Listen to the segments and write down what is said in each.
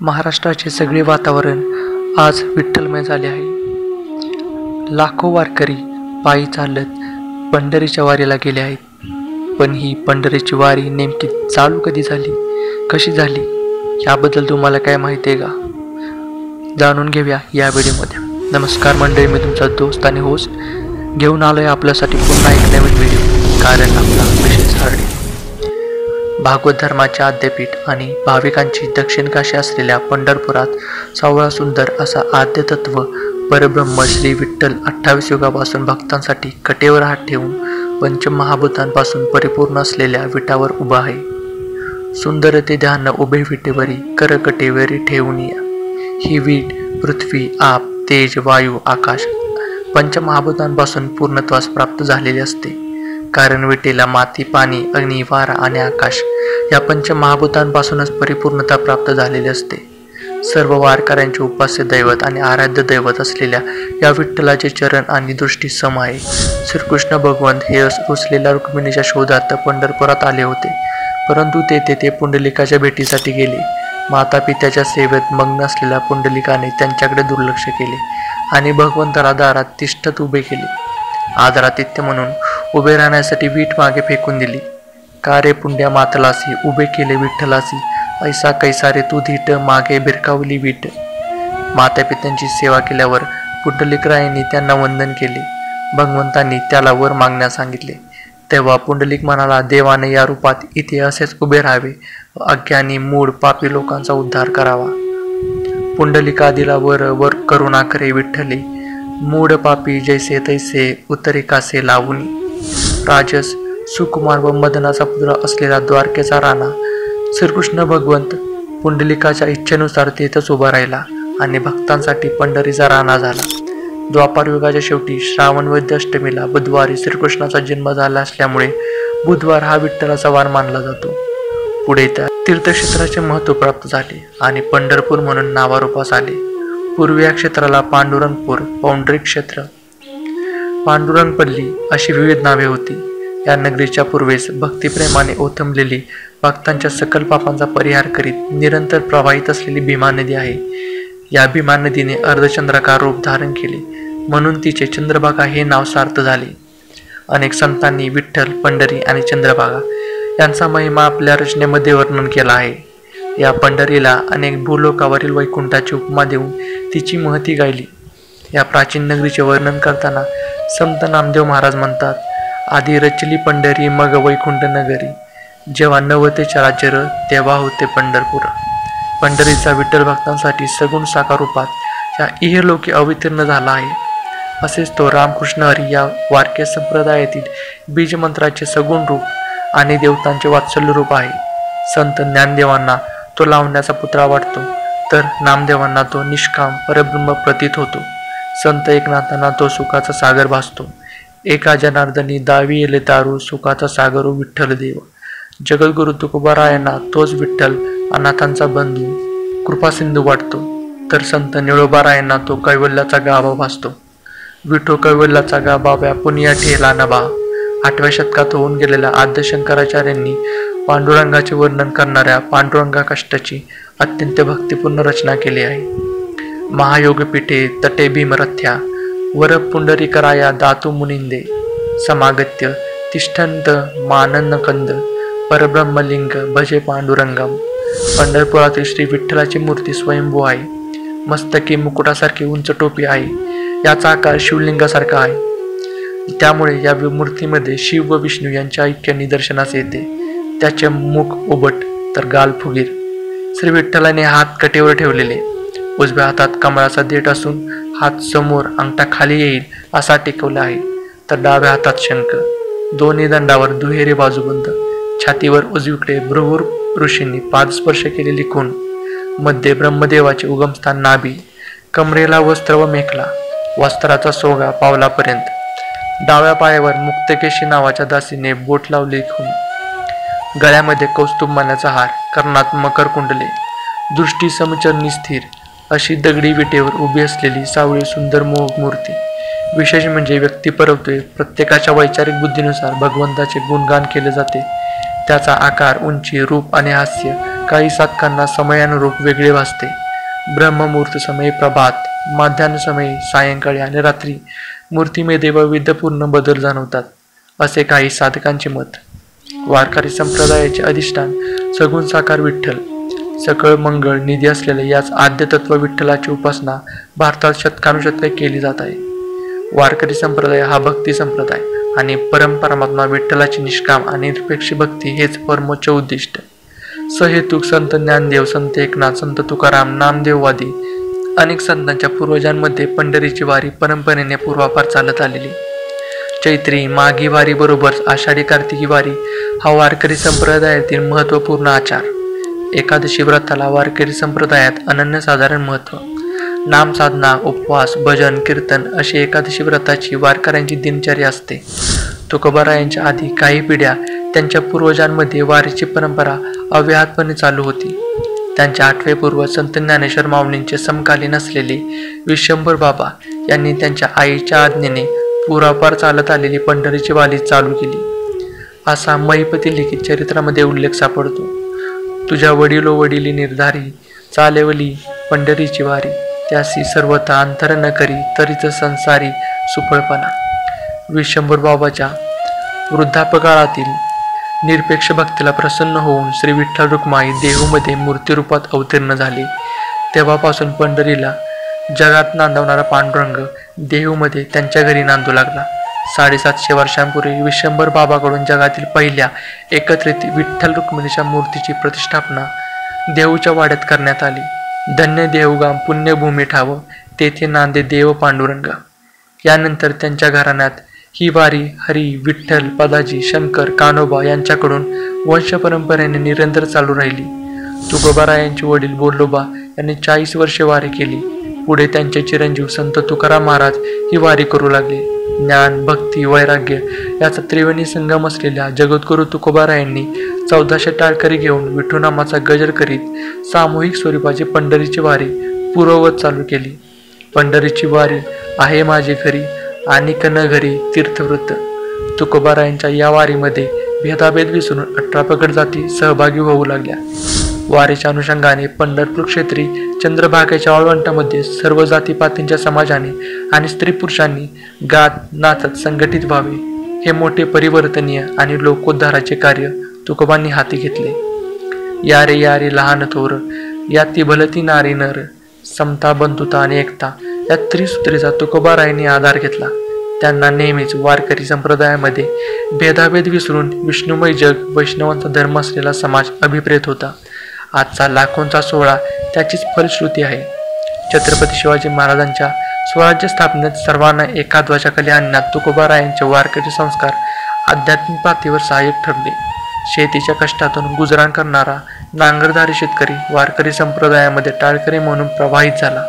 महाराष्ट्राचे सगळे वातावरण आज विठ्ठलमय झाले आहे। लाखो वारकरी पायी चालत पंढरीच्या वारीला गेले आहेत। पण ही पंढरीची वारी नेमकी चालू कधी झाली, कशी झाली, याबद्दल तुम्हाला काय माहिती आहे का? जाणून घेऊया या व्हिडिओमध्ये। नमस्कार मंडळी, मी तुमचा दोस्त आणि होस्ट घेऊन आलोय आपल्यासाठी पुन्हा एक नवीन व्हिडिओ। कारण आपला विशेष हरणे भागवत धर्माचे आद्यपीठ आणि भाविकांची दक्षिण काशी असलेल्या पंढरपुरात सावळा सुंदर असा आद्य तत्व परब्रह्म श्री विठ्ठल 28 युगापासून भक्तांसाठी कटेवर हात ठेवून पंचमहाभूतांपासून परिपूर्ण असलेल्या विटावर उभा आहे। सुंदर ते ध्यान उभे विटेवरी करकटेवरी ठेवून या। ही वीट पृथ्वी, आप, तेज, वायू, आकाश पंचमहाभूतांपासून पूर्णत्वास प्राप्त झालेली असते। कारण विटेला माती, पाणी, अग्नी, वारा आणि आकाश या पंचमहाभूतांपासूनच परिपूर्णता प्राप्त झालेली असते। सर्व वारकऱ्यांचे उपास्य दैवत आणि आराध्य दैवत असलेल्या या विठ्ठलाचे चरण आणि दृष्टी सम आहे। श्रीकृष्ण भगवंत हे रुसलेल्या रुक्मिणीच्या शोधात पंढरपुरात आले होते, परंतु ते पुंडलिकाच्या भेटीसाठी गेले। माता पित्याच्या सेवेत मग्न असलेल्या पुंडलिकाने त्यांच्याकडे दुर्लक्ष केले आणि भगवंताला दारात तिष्ठत उभे केले। आदरातिथ्य म्हणून उभे राहण्यासाठी वीट मागे फेकून दिली। का रे पुंड्या मातलासी, उभे केले विठ्ठलासी, ऐसा कैसा रे तू धीट, मागे भिरकावली वीट। माता पित्यांची सेवा केल्यावर पुंडलिकरायांनी त्यांना वंदन केले। भगवंतांनी त्याला वर मागण्यास सांगितले। तेव्हा पुंडलिक म्हणाला, देवाने या रूपात इथे असेच उभे राहावे, अज्ञानी मूढ पापी लोकांचा उद्धार करावा। पुंडलिकादिला वर वर करुणा करे विठ्ठली, मूढ पापी जैसे तैसे उतरिकासे लावुनी। राजस, सुकुमार व मदनाचा पुत्र असलेला द्वारकेचा राणा श्रीकृष्ण भगवंत पुंडलिकाच्या इच्छेनुसार तेथेच उभा राहिला आणि भक्तांसाठी पंढरीचा राणा झाला। द्वापार युगाच्या शेवटी श्रावण वद्य अष्टमीला बुधवारी श्रीकृष्णाचा जन्म झाला असल्यामुळे बुधवार हा विठ्ठलाचा वार मानला जातो। पुढे त्या तीर्थक्षेत्राचे महत्त्व प्राप्त झाले आणि पंढरपूर म्हणून नावारूपास आले। पूर्वी या क्षेत्राला पांडुरंगपूर, पौंडरिक क्षेत्र, पांडुरंगपल्ली अशी विविध नावे होती। या नगरीच्या पूर्वेस भक्तिप्रेमाने ओथंबलेली, भक्तांच्या सकल पापांचा परिहार करीत निरंतर प्रवाहित असलेली भीमा नदी आहे। या भीमा नदीने अर्धचंद्राकार रूप धारण केले, म्हणून तिचे चंद्रभागा हे नाव सार्थ झाले। अनेक संतांनी विठ्ठल, पंढरी आणि चंद्रभागा यांचा महिमा आपल्या रचनेमध्ये वर्णन केला आहे। या पंढरीला अनेक भूलोकावरील वैकुंठाची उपमा देऊन तिची महती गायली। या प्राचीन नगरीचे वर्णन करताना संत नामदेव महाराज म्हणतात, आधी रचली पंढरी मग वैकुंठ नगरी, जेव्हा नवते चराचर तेव्हा होते पंढरपूर। पंढरीचा विठ्ठल भक्तांसाठी सगुण साकार रूपात या इहलोकी अवतीर्ण झाला आहे। असेच तो रामकृष्ण हरी या वारके संप्रदायातील बीजमंत्राचे सगुण रूप आणि देवतांचे वात्सल्य रूप आहे। संत ज्ञानदेवांना तो लावण्याचा पुतळा वाटतो, तर नामदेवांना तो निष्काम परब्रह्म प्रतीत होतो। संत एकनाथांना तो सुखाचा सागर भासतो। एका जनार्दनी दावी येले दारू, सुखाचा सागर विठ्ठल देव। जगद्गुरु तुकोबारायांना तोच विठ्ठल अनाथांचा बंधू, कृपा सिंधू वाटतो, तर संत निळोबारायांना तो कैवल्याचा गाभा भासतो। विठो कैवल्याचा गाभा पुनिया ठेला नभा। 8व्या शतकात होऊन गेलेल्या आद्य शंकराचार्यांनी पांडुरंगाचे वर्णन करणाऱ्या पांडुरंगा कष्टाची अत्यंत भक्तिपूर्ण रचना केली आहे। महायोगपीठे तटे भीमरथ्या, वर पुंडरीकराया दातू मुनिंदे, समागत्य तिष्ठंत माननकंद, परब्रह्मलिंग भजे पांडुरंगम। पंढरपुरातील श्री विठ्ठलाची मूर्ती स्वयंभू आहे। मस्तकी मुकुटासारखी उंच टोपी आहे। याचा आकार शिवलिंगासारखा आहे, त्यामुळे या मूर्तीमध्ये शिव व विष्णू यांचे ऐक्य निदर्शनास येते। त्याचे मुख उभट तर गाल फुगीर। श्री विठ्ठलाने हात कटेवर ठेवलेले, उजव्या हातात कमळाचा देठ असून हात समोर, अंगठा खाली येईल असा टेकवला आहे, तर डाव्या हातात शंख, दोन्ही दंडावर दुहेरी बाजूबंद, छातीवर उजवीकडे भृगु ऋषींनी पादस्पर्श केलेली खूण, मध्ये ब्रह्मदेवाचे उगमस्थान नाभी, कमरेला वस्त्र व मेखला, वस्त्राचा सोगा पावलापर्यंत, डाव्या पायावर मुक्तकेशी नावाच्या दासीने बोट लावली खूण, गळ्यामध्ये कौस्तुभ मान्याचा हार, कर्णात मकर कुंडले, दृष्टी समचरणी स्थिर अशी दगडी विटेवर उभी असलेली सावळी सुंदर मोह मूर्ती। विशेष म्हणजे व्यक्ती परवतोय प्रत्येकाच्या वैचारिक बुद्धीनुसार भगवंताचे गुणगान केले जाते। त्याचा आकार, उंची, रूप आणि हास्य काही साधकांना समयानुरूप वेगळे भासते. ब्रह्ममुहूर्त समयी प्रभात, माध्यान्ह समयी, सायंकाळी आणि रात्री मूर्तीमध्ये वैविध्यपूर्ण बदल जाणवतात, असे काही साधकांचे मत. वारकरी संप्रदायाचे अधिष्ठान सगुण साकार विठ्ठल, सकळ मंगळ निधी असलेल्या याच आद्य तत्व विठ्ठलाची उपासना भारतात शतकानुशतके केली जात आहे. वारकरी संप्रदाय हा भक्ती संप्रदाय आणि परमपरमात्मा विठ्ठलाची निष्काम आणि निरपेक्ष भक्ती हेच परमोच्च उद्दिष्ट. सहेतुक संत ज्ञानदेव, संत एकनाथ, संत तुकाराम, नामदेववादी अनेक संतांच्या पूर्वजांमध्ये पंढरीची वारी परंपरेने पूर्वापार चालत आलेली. चैत्री माघी वारी बरोबर आषाढी कार्तिकी वारी हा वारकरी संप्रदायातील महत्त्वपूर्ण आचार. एकादशी व्रताला वारकरी संप्रदायात अनन्यसाधारण महत्त्व. नामसाधना, उपवास, भजन, कीर्तन अशी एकादशी व्रताची वारकऱ्यांची दिनचर्या असते. तुकोबारायांच्या आधी काही पिढ्या त्यांच्या पूर्वजांमध्ये वारीची परंपरा अव्याहतपणे चालू होती. त्यांच्या आठवे पूर्व संत ज्ञानेश्वर माऊलींचे समकालीन असलेले विश्वंभर बाबा यांनी त्यांच्या आईच्या आज्ञेने पूर्वापार चालत आलेली पंढरीची वारी चालू केली, असा महिपती लिखित चरित्रामध्ये उल्लेख सापडतो. तुझ्या वडिलो वडिली निर्धारी, चालेवली पंढरीची वारी, त्यासी सर्वथा अंतर न करी, तरीच संसारी सुफळपणा. विश्वंभर बाबाच्या वृद्धापकाळातील निरपेक्ष भक्तीला प्रसन्न होऊन श्री विठ्ठल रुक्माई देहूमध्ये मूर्तिरूपात अवतीर्ण झाले. तेव्हापासून पंढरीला जगात नांदवणारा पांडुरंग देहूमध्ये त्यांच्या घरी नांदू लागला. 750 वर्षांपूर्वी विश्वंभर बाबाकडून जगातील पहिल्या एकत्रित विठ्ठल रुक्मिणीच्या मूर्तीची प्रतिष्ठापना देहूच्या वाड्यात करण्यात आली. धन्य देहूगाम पुण्यभूमी ठाव, तेथे नांदे देव पांडुरंग. यानंतर त्यांच्या घराण्यात ही वारी हरी, विठ्ठल, पदाजी, शंकर, कान्होबा यांच्याकडून वंशपरंपरेने निरंतर चालू राहिली. तुकोबारायांचे वडील बोल्लोबा यांनी 40 वर्षे वारी केली. पुढे त्यांचे चिरंजीव संत तुकाराम महाराज ही वारी करू लागले. ज्ञान, भक्ती, वैराग्य याचा त्रिवेणी संगम असलेल्या जगद्गुरू तुकोबारायांनी 1400 टाळकरी घेऊन विठ्ठुनामाचा गजर करीत सामूहिक स्वरूपाची पंढरीची वारी पूर्ववत चालू केली. पंढरीची वारी आहे माझी घरी, आणिक न घरी तीर्थवृत्त. तुकोबारायांच्या या वारीमध्ये भेदाभेद विसरून 18 पगड जाती सहभागी होऊ लागल्या. वारीच्या अनुषंगाने पंढरपूर क्षेत्री चंद्रभागेच्या वाळवंटामध्ये सर्व जातीपातींच्या समाजाने आणि स्त्री पुरुषांनी गात नाचत संघटित व्हावे, हे मोठे परिवर्तनीय आणि लोकोद्धाराचे कार्य तुकोबांनी हाती घेतले. यारे यारे लहान थोर, याती भलती नारी नर, समता, बंधुता आणि एकता या त्रिसूत्रीचा तुकोबारायांनी आधार घेतला. त्यांना नेहमीच वारकरी संप्रदायामध्ये भेदाभेद विसरून विष्णुमय जग, वैष्णवांचा धर्म असलेला समाज अभिप्रेत होता. आजचा लाखोंचा सोहळा त्याचीच फलश्रुती आहे. छत्रपती शिवाजी महाराजांच्या स्वराज्य स्थापनेत सर्वांना एका ध्वजाखाली आणण्यात तुकोबारायांचे वारकरी संस्कार आध्यात्मिक पातळीवर सहाय्यक ठरले. शेतीच्या कष्टातून गुजराण करणारा नांगरधारी शेतकरी वारकरी संप्रदायामध्ये टाळकरी म्हणून प्रवाहित झाला.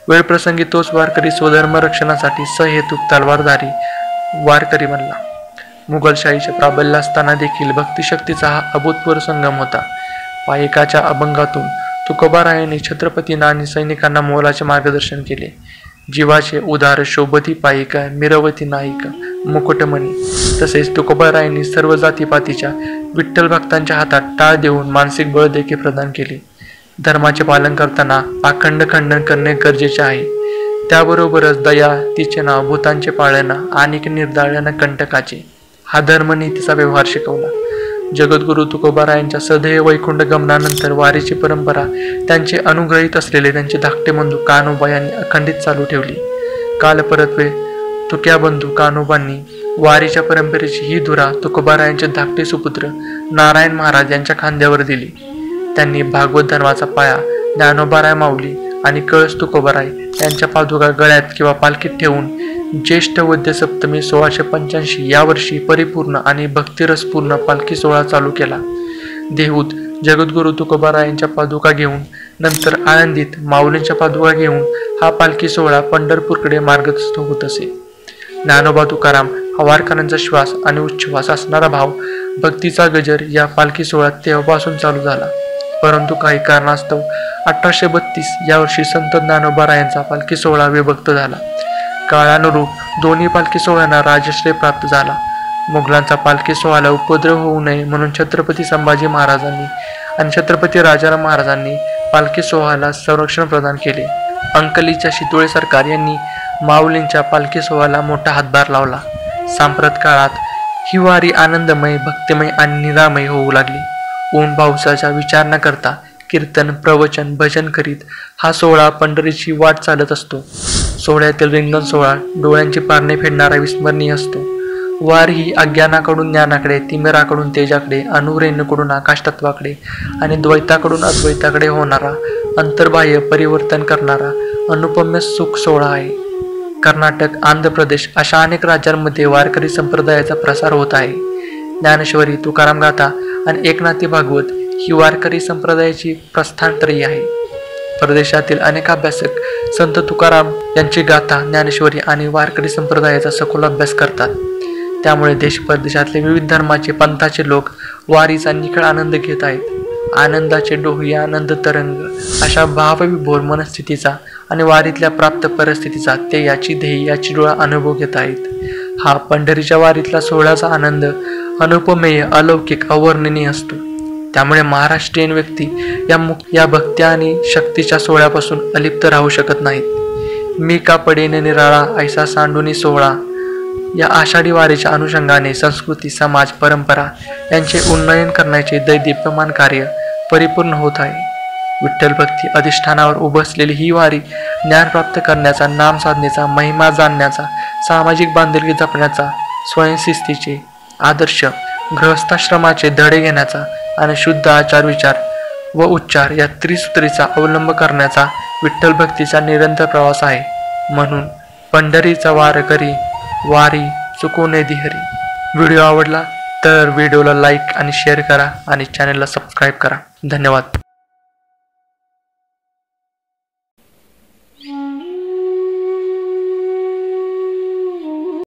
वेळप्रसंगी तोच वारकरी स्वधर्म रक्षणासाठी सहेतुक तलवारधारी वारकरी बनला. मुघलशाहीचे प्राबल्य असताना देखील भक्तिशक्तीचा हा अभूतपूर्व संगम होता. पायिकाच्या अभंगातून तुकोबारायांनी छत्रपतींना आणि सैनिकांना मोलाचे मार्गदर्शन केले. जीवाचे उदार शोभती पायिका, मिरवती नायिका मुकुटमणी. तसेच तुकोबारायांनी सर्व जातीपातीच्या विठ्ठल भक्तांच्या हातात टाळ देऊन मानसिक बळ देखील प्रदान केले. धर्माचे पालन करताना अखंड खंडन करणे गरजेचे आहे. त्याबरोबरच दया, तिचे नाव, भूतांचे पाळणा आणि निर्दाळ्यानं कंटकाचे हा धर्मनीतीचा व्यवहार शिकवला. जगद्गुरू तुकोबारायांच्या सदैव वैकुंठ गमनानंतर वारीची परंपरा त्यांचे अनुग्रहित असलेले त्यांचे धाकटे बंधू कान्होबा यांनी अखंडित चालू ठेवली. कालपरत्वे तुक्या बंधू कान्होबांनी वारीच्या परंपरेची ही धुरा तुकोबारायांचे धाकटे सुपुत्र नारायण महाराज यांच्या खांद्यावर दिली. त्यांनी भागवत धर्माचा पाया ज्ञानोबाराय माऊली आणि कळस तुकोबाराय यांच्या पादुका गळ्यात किंवा पालखीत ठेवून ज्येष्ठ वद्य सप्तमी 1685 या वर्षी परिपूर्ण आणि भक्तिरसपूर्ण पालखी सोहळा चालू केला. देहूत जगद्गुरू तुकोबारायांच्या पादुका घेऊन, नंतर आळंदीत माऊलींच्या पादुका घेऊन हा पालखी सोहळा पंढरपूरकडे मार्गस्थ होत असे. ज्ञानोबा तुकाराम हा वारकऱ्यांचा श्वास आणि उच्छ्वास असणारा भाव भक्तीचा गजर या पालखी सोहळ्यात तेव्हापासून चालू झाला. परंतु काही कारणास्तव 1832 या वर्षी संत ज्ञानोबारायांचा पालखी सोहळा विभक्त झाला. काळानुरूप दोन्ही पालखी सोहळ्यांना राजश्रय प्राप्त झाला. मुघलांचा पालखी सोहळ्याला उपद्रव होऊ नये म्हणून छत्रपती संभाजी महाराजांनी आणि छत्रपती राजाराम महाराजांनी पालखी सोहळ्याला संरक्षण प्रदान केले. अंकलीच्या शितोळे सरकार यांनी माऊलींच्या पालखी सोहळ्याला मोठा हातभार लावला. सांप्रत काळात ही वारी आनंदमय, भक्तिमय आणि निरामय होऊ लागली. ऊन पावसाचा विचार न करता कीर्तन, प्रवचन, भजन करीत हा सोहळा पंढरीची वाट चालत असतो. सोहळ्यातील रिंगण सोहळा डोळ्यांची पारणे फेडणारा विस्मरणीय असतो. वारी ही अज्ञानाकडून ज्ञानाकडे, तिमिराकडून तेजाकडे, अनुरेणूकडून आकाशतत्वाकडे आणि द्वैताकडून अद्वैताकडे होणारा अंतर्बाह्य परिवर्तन करणारा अनुपम्य सुख सोहळा आहे. कर्नाटक, आंध्र प्रदेश अशा अनेक राज्यांमध्ये वारकरी संप्रदायाचा प्रसार होत आहे. ज्ञानेश्वरी, तुकाराम गाथा आणि एकनाथी भागवत ही वारकरी संप्रदायाची प्रस्थानत्रयी आहे. परदेशातील अनेक अभ्यासक संत तुकाराम यांची गाथा, ज्ञानेश्वरी आणि वारकरी संप्रदायाचा सखोल अभ्यास करतात. त्यामुळे देश परदेशातले विविध धर्माचे, पंथाचे लोक वारीचा निखळ आनंद घेत आहेत. आनंदाचे डोही, आनंद तरंग अशा भावविभोर मनस्थितीचा आणि वारीतल्या प्राप्त परिस्थितीचा ते याची ध्येयाची डोळा अनुभव घेत आहेत. हा पंढरीच्या वारीतला सोहळ्याचा आनंद अनुपमेय, अलौकिक, अवर्णनीय असतो. त्यामुळे महाराष्ट्रीयन व्यक्ती या भक्ती आणि शक्तीच्या सोहळ्यापासून अलिप्त राहू शकत नाहीत. मी का पडेन निराळा ऐसा सांडुनी सोहळा या आषाढी वारीच्या अनुषंगाने संस्कृती, समाज, परंपरा यांचे उन्नयन करण्याचे दैदिप्यमान कार्य परिपूर्ण होत आहे. विठ्ठल भक्ती अधिष्ठानावर उभसलेली ही वारी ज्ञान प्राप्त करण्याचा, नाम साधनेचा, महिमा जाणण्याचा, सामाजिक बांधिलकी जपण्याचा, स्वयंशिस्तीचे आदर्श, गृहस्थाश्रमाचे धडे घेण्याचा आणि शुद्ध आचार, विचार व उच्चार या त्रिसूत्रीचा अवलंब करण्याचा विठ्ठल भक्तीचा निरंतर प्रवास आहे. म्हणून पंढरीचा वारकरी, वारी चुकू नये दिहरी. व्हिडिओ आवडला तर व्हिडिओला लाईक आणि शेअर करा आणि चॅनलला सबस्क्राईब करा. धन्यवाद.